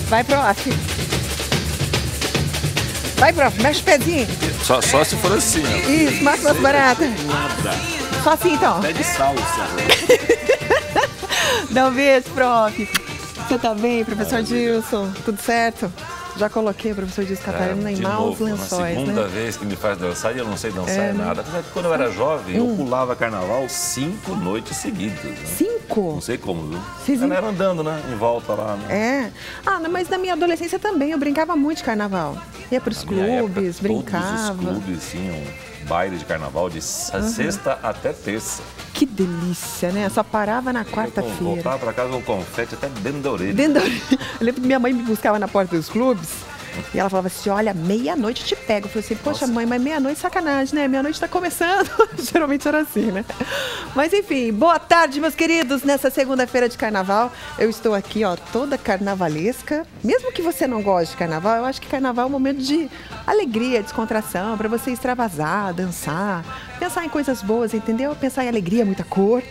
Vai, prof. Vai, prof, mexe o pezinho. Só se for assim, ó. Isso, mata as baratas. Nada. Só assim, então. Pé de salsa. Dá um beijo, prof. Você tá bem, professor Dilson? Tudo certo? Já coloquei o professor Dilson Catarina em maus lençóis, na segunda né? vez que me faz dançar e eu não sei dançar nada. Apesar que quando eu era jovem, eu pulava carnaval 5 noites seguidas. Né? 5? Não sei como, viu? Vocês Ela era andando, né? Em volta lá, né? É. Ah, mas na minha adolescência também, eu brincava muito de carnaval. Ia pros Na minha época, clubes, brincava. Todos os clubes tinham baile de carnaval de sexta até terça. Que delícia, né? Só parava na Eu quarta-feira. voltava pra casa com confete até dentro da orelha. Eu lembro que minha mãe me buscava na porta dos clubes e ela falava assim, olha, meia-noite te pego. Eu falei assim, poxa mãe, mas meia-noite sacanagem, né? Meia-noite tá começando. Geralmente era assim, né? Mas enfim, boa tarde, meus queridos. Nessa segunda-feira de carnaval, eu estou aqui, ó, toda carnavalesca. Mesmo que você não goste de carnaval, eu acho que carnaval é um momento de alegria, descontração, para você extravasar, dançar, pensar em coisas boas, entendeu? Pensar em alegria, muita cor.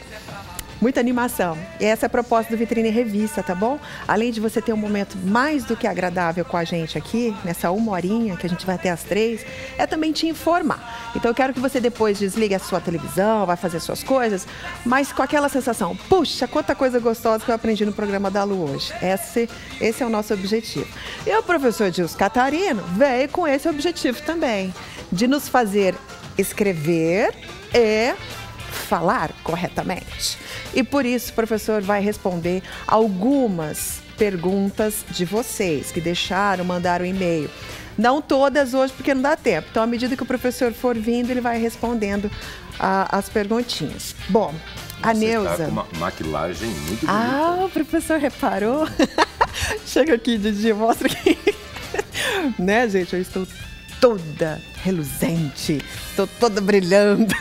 Muita animação. E essa é a proposta do Vitrine Revista, tá bom? Além de você ter um momento mais do que agradável com a gente aqui, nessa 1 horinha que a gente vai até às 3, é também te informar. Então eu quero que você depois desligue a sua televisão, vai fazer suas coisas, mas com aquela sensação, puxa, quanta coisa gostosa que eu aprendi no programa da Lu hoje. Esse é o nosso objetivo. E o professor Dilson Catarino veio com esse objetivo também, de nos fazer escrever e falar corretamente. E por isso o professor vai responder algumas perguntas de vocês que mandaram e-mail. Não todas hoje, porque não dá tempo. Então, à medida que o professor for vindo, ele vai respondendo as perguntinhas. Bom, a Neuza... Você tá com uma maquilagem muito bonita. Ah, o professor reparou? Chega aqui, Didi, mostra aqui. Né, gente? Eu estou toda reluzente, estou toda brilhando.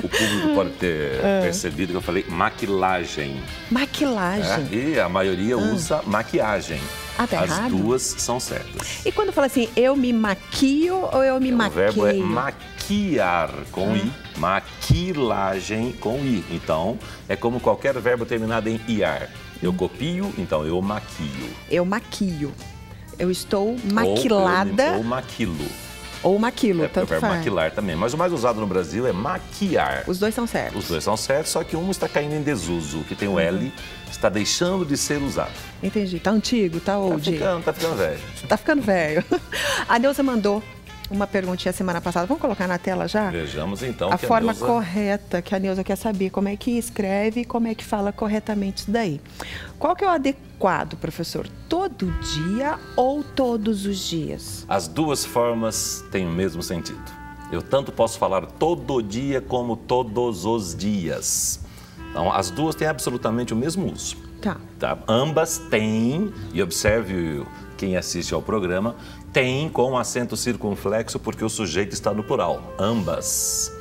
O público pode ter percebido que eu falei maquilagem. Maquilagem. E a maioria usa maquiagem. Ah, tá As errado? duas são certas. E quando fala assim, eu me maquio ou eu me maqueio? O verbo é maquiar com I, maquilagem com I. Então, é como qualquer verbo terminado em iar. Eu copio, então eu maquio. Eu maquio. Eu estou maquilada. Ou maquilo. Ou maquilo, É o tanto verbo faz. maquilar também. Mas o mais usado no Brasil é maquiar. Os dois são certos. Os dois são certos, só que um está caindo em desuso. O que tem o L está deixando de ser usado. Entendi. Tá antigo, tá old. Tá ficando velho. Tá ficando velho. A Neuza mandou uma perguntinha semana passada. Vamos colocar na tela já? Vejamos então A que forma Neuza... correta que a Neuza quer saber, como é que escreve e como é que fala corretamente isso daí. Qual que é o adequado, professor? Todo dia ou todos os dias? As duas formas têm o mesmo sentido. Eu tanto posso falar todo dia como todos os dias. Então, as duas têm absolutamente o mesmo uso. Tá. Ambas têm, e observe quem assiste ao programa, tem com acento circunflexo porque o sujeito está no plural. Ambas.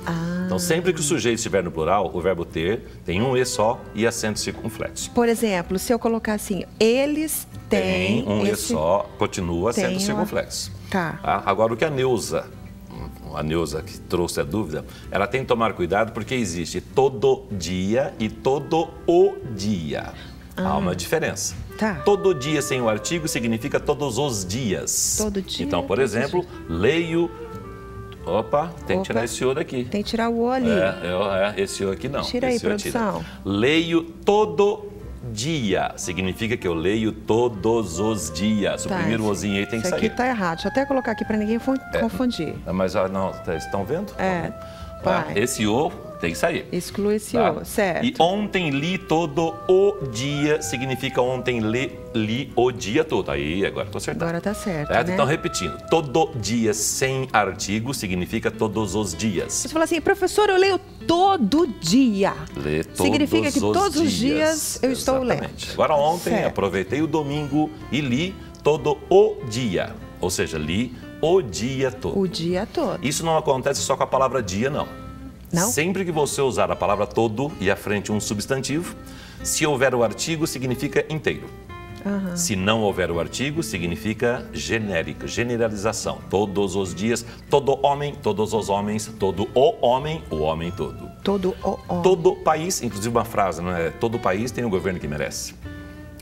Então, sempre que o sujeito estiver no plural, o verbo ter tem um E só e acento circunflexo. Por exemplo, se eu colocar assim, eles têm um E só, continua acento circunflexo. Tá. Agora, o que a Neuza que trouxe a dúvida, ela tem que tomar cuidado porque existe todo dia e todo o dia. Há uma diferença. Tá. Todo dia sem o artigo significa todos os dias. Todo dia. Então, por exemplo, leio... Opa, tem que tirar esse O daqui. Tem que tirar o O ali. Esse O aqui não. Tira aí, esse O produção. Leio todo dia. Significa que eu leio todos os dias. O primeiro Ozinho aí tem que sair. Isso aqui tá errado. Deixa eu até colocar aqui para ninguém confundir. Mas não, estão vendo? Vai. Esse O tem que sair. Exclui esse O, certo. E ontem li todo o dia significa ontem li o dia todo. Aí, agora estou acertando. Agora tá certo, né? Então, repetindo. Todo dia sem artigo significa todos os dias. Você fala assim, professor, eu leio todo dia. Lê todos significa que todos os dias eu estou lendo. Agora, ontem, aproveitei o domingo e li todo o dia. Ou seja, li o dia todo. O dia todo. Isso não acontece só com a palavra dia, não. Não? Sempre que você usar a palavra todo e à frente um substantivo, se houver o artigo, significa inteiro. Se não houver o artigo, significa genérico, generalização. Todos os dias, todo homem, todos os homens, todo o homem todo. Todo o homem. Todo país, inclusive uma frase, não é? Todo país tem um governo que merece.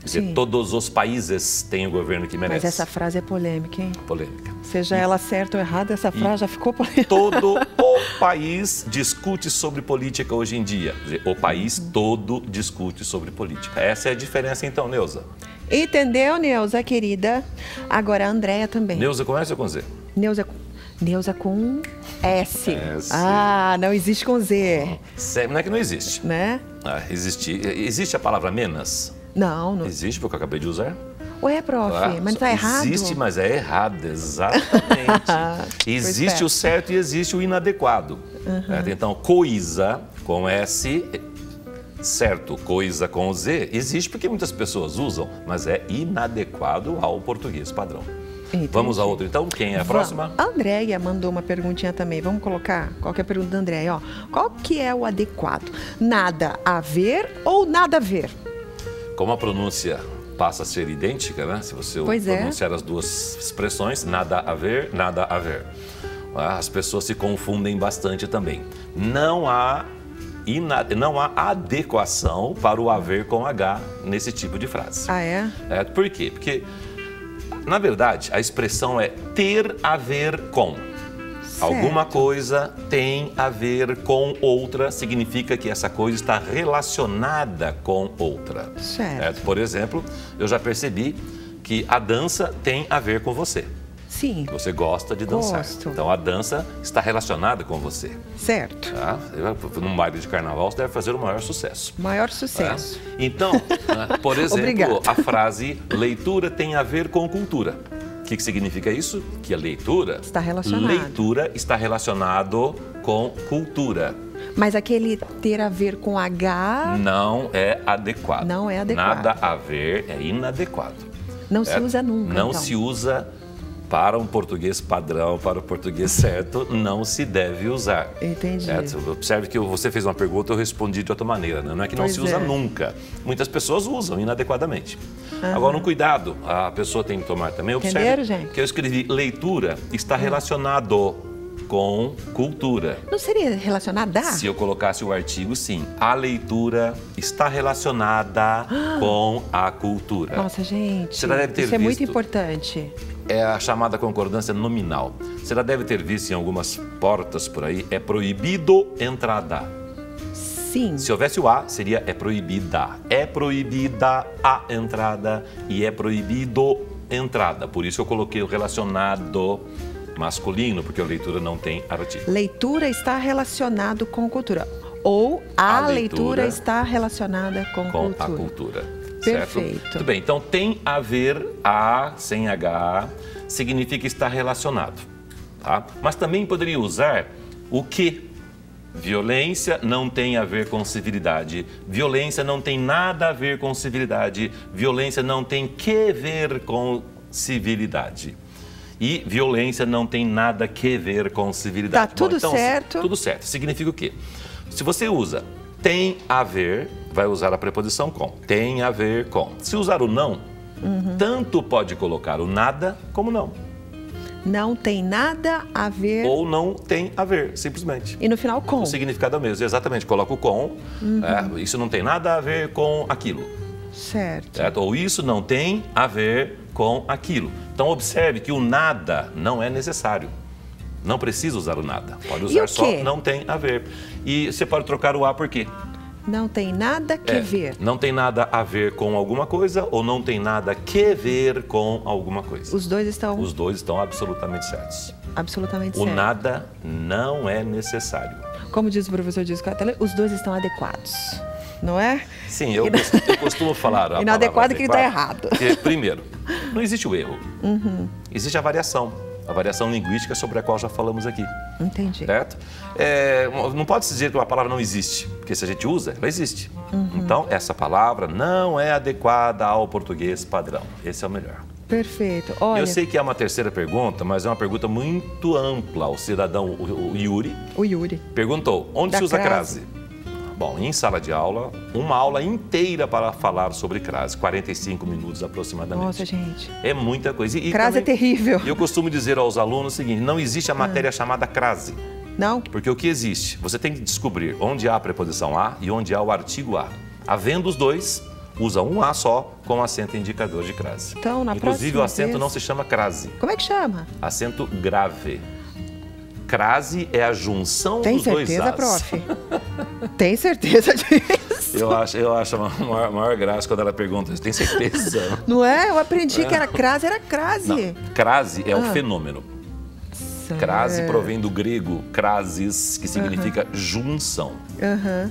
Dizer, todos os países têm o governo que merece. Mas essa frase é polêmica, hein? Polêmica. Seja ela certa ou errada, essa frase já ficou polêmica. Todo o país discute sobre política hoje em dia. Quer dizer, o país todo discute sobre política. Essa é a diferença então, Neuza. Entendeu, Neuza, querida? Agora a Andréia também. Neuza com S ou com Z? Neuza com S. S. Ah, não existe com Z. Não é que não existe. Né? Existe a palavra menos? Não. Existe, porque eu acabei de usar. Ué, prof, mas não tá errado? Existe, mas é errado, exatamente. Existe o certo e existe o inadequado. Então, coisa com S, certo, coisa com Z, existe porque muitas pessoas usam, mas é inadequado ao português padrão. Entendi. Vamos a outra, então? Quem é a próxima? A Andréia mandou uma perguntinha também. Vamos colocar? Qual que é a pergunta da Andréia? Ó, qual que é o adequado? Nada a ver ou nada a ver? Como a pronúncia passa a ser idêntica, né? Se você pronunciar as duas expressões, nada a ver, nada a ver. As pessoas se confundem bastante também. Não há adequação para o haver com H nesse tipo de frase. Ah, é? Por quê? Porque, na verdade, a expressão é ter a ver com. Certo. Alguma coisa tem a ver com outra, significa que essa coisa está relacionada com outra. Certo. Por exemplo, eu já percebi que a dança tem a ver com você. Sim. Você gosta de dançar. Gosto. Então, a dança está relacionada com você. Certo. Num baile de carnaval, você deve fazer o maior sucesso. Maior sucesso. Então, por exemplo, a frase leitura tem a ver com cultura. O que significa isso? Que a leitura está relacionado com cultura. Mas aquele ter a ver com H... Não é adequado. Não é adequado. Nada a ver é inadequado. Não se usa nunca, Não se usa para um português padrão, para o português certo, não se deve usar. Entendi. Observe que você fez uma pergunta, eu respondi de outra maneira. Né? Não é que não se usa nunca. Muitas pessoas usam inadequadamente. Agora, um cuidado, a pessoa tem que tomar também. Observe que eu escrevi leitura está relacionado com cultura. Não seria relacionada? Se eu colocasse o artigo, sim. A leitura está relacionada com a cultura. Nossa, gente, você deve ter isso é muito importante. É a chamada concordância nominal. Você já deve ter visto em algumas portas por aí, é proibido entrada. Sim. Se houvesse o A, seria é proibida. É proibida a entrada e é proibido entrada. Por isso eu coloquei o relacionado masculino, porque a leitura não tem artigo. Leitura está relacionado com cultura. Ou a leitura está relacionada com cultura. A cultura. Perfeito. Certo? Tudo bem, então tem a ver, A sem H, significa estar relacionado. Tá? Mas também poderia usar o que. Violência não tem a ver com civilidade. Violência não tem nada a ver com civilidade. Violência não tem que ver com civilidade. E violência não tem nada que ver com civilidade. Tá tudo certo. Tudo certo. Significa o quê? Se você usa tem a ver, vai usar a preposição com. Tem a ver com. Se usar o não, tanto pode colocar o nada como não. Não tem nada a ver. Ou não tem a ver, simplesmente. E no final, com. O significado é o mesmo, exatamente. Coloca o com. Isso não tem nada a ver com aquilo. Certo. Ou isso não tem a ver com aquilo. Então, observe que o nada não é necessário. Não precisa usar o nada. Pode usar só não tem a ver. E você pode trocar o a por quê? Não tem nada que ver. Não tem nada a ver com alguma coisa ou não tem nada que ver com alguma coisa. Os dois estão absolutamente certos. Absolutamente certos. O nada não é necessário. Como diz o professor Discatela, os dois estão adequados. Não é? Sim, eu costumo falar. Inadequado que está errado. Porque, primeiro, não existe o erro. Existe a variação. A variação linguística sobre a qual já falamos aqui. Entendi. Certo? Não pode se dizer que uma palavra não existe, porque se a gente usa, ela existe. Então, essa palavra não é adequada ao português padrão. Esse é o melhor. Perfeito. Olha, eu sei que é uma terceira pergunta, mas é uma pergunta muito ampla. O cidadão, o Yuri, perguntou, onde se usa crase? Bom, em sala de aula, uma aula inteira para falar sobre crase, 45 minutos aproximadamente. Nossa, gente. É muita coisa. E crase também, é terrível. E eu costumo dizer aos alunos o seguinte, não existe a matéria chamada crase. Não? Porque o que existe? Você tem que descobrir onde há a preposição a e onde há o artigo a. Havendo os dois, usa um A só como acento indicador de crase. Então, na Inclusive, próxima o acento vez... não se chama crase. Como é que chama? Acento grave. Crase é a junção Tem dos dois certeza, As. prof? Tem certeza disso? Eu acho a maior graça quando ela pergunta, tem certeza? Não é? Eu aprendi que era crase. Não, crase é o fenômeno. Crase provém do grego crasis, que significa junção.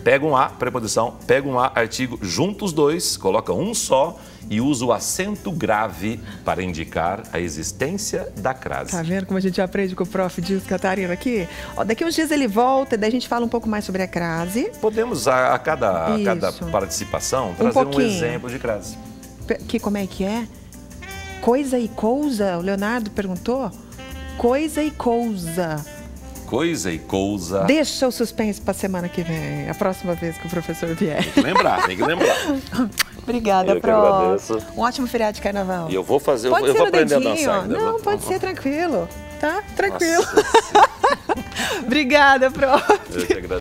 Pega um A, preposição, pega um A, artigo, junta os dois, coloca um só e usa o acento grave para indicar a existência da crase. Tá vendo como a gente aprende com o prof. Dilson Catarino aqui? Ó, daqui uns dias ele volta, daí a gente fala um pouco mais sobre a crase. Podemos, a cada participação, trazer um exemplo de crase. Como é que é? Coisa e cousa? O Leonardo perguntou? Coisa e cousa. Coisa e cousa. Deixa o suspense para a semana que vem, a próxima vez que o professor vier. Tem que lembrar, tem que lembrar. Obrigada, Eu que agradeço. Um ótimo feriado de carnaval. E eu vou fazer, pode eu vou aprender dedinho. a dançar ainda. Não, pode ser tranquilo, tá? Tranquilo. Obrigada, prof. Eu que agradeço.